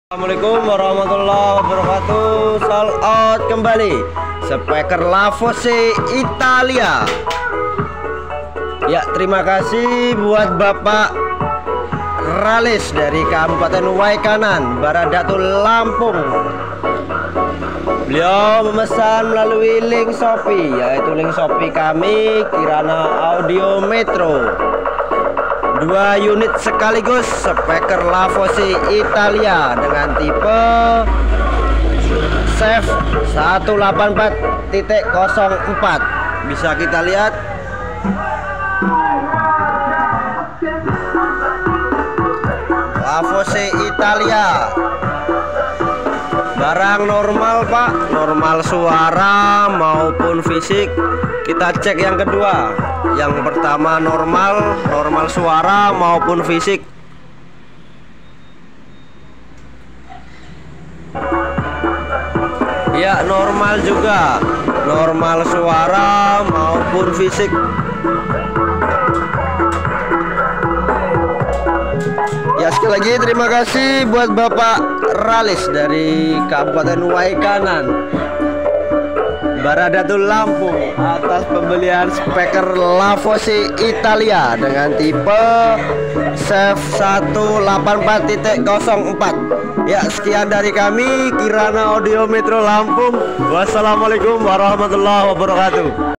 Assalamualaikum warahmatullahi wabarakatuh. Sold out kembali speaker Lavose Italia. Ya, terima kasih buat Bapak Ralis dari Kabupaten Waikanan, Baradatul, Lampung. Beliau memesan melalui link Shopee, yaitu link Shopee kami Kirana Audio Metro. 2 unit sekaligus speaker Lavose Italia dengan tipe Chef 184.04. Bisa kita lihat Lavose Italia. Barang normal Pak, normal suara maupun fisik. Kita cek yang kedua. Yang pertama normal suara maupun fisik. Ya, normal juga, normal suara maupun fisik. Ya, sekali lagi terima kasih buat Bapak Ralis dari Kabupaten Waikanan, Baradatul, Lampung, atas pembelian speaker Lavose Italia dengan tipe Chef 184.04. Ya, sekian dari kami Kirana Audio Metro Lampung. Wassalamualaikum warahmatullahi wabarakatuh.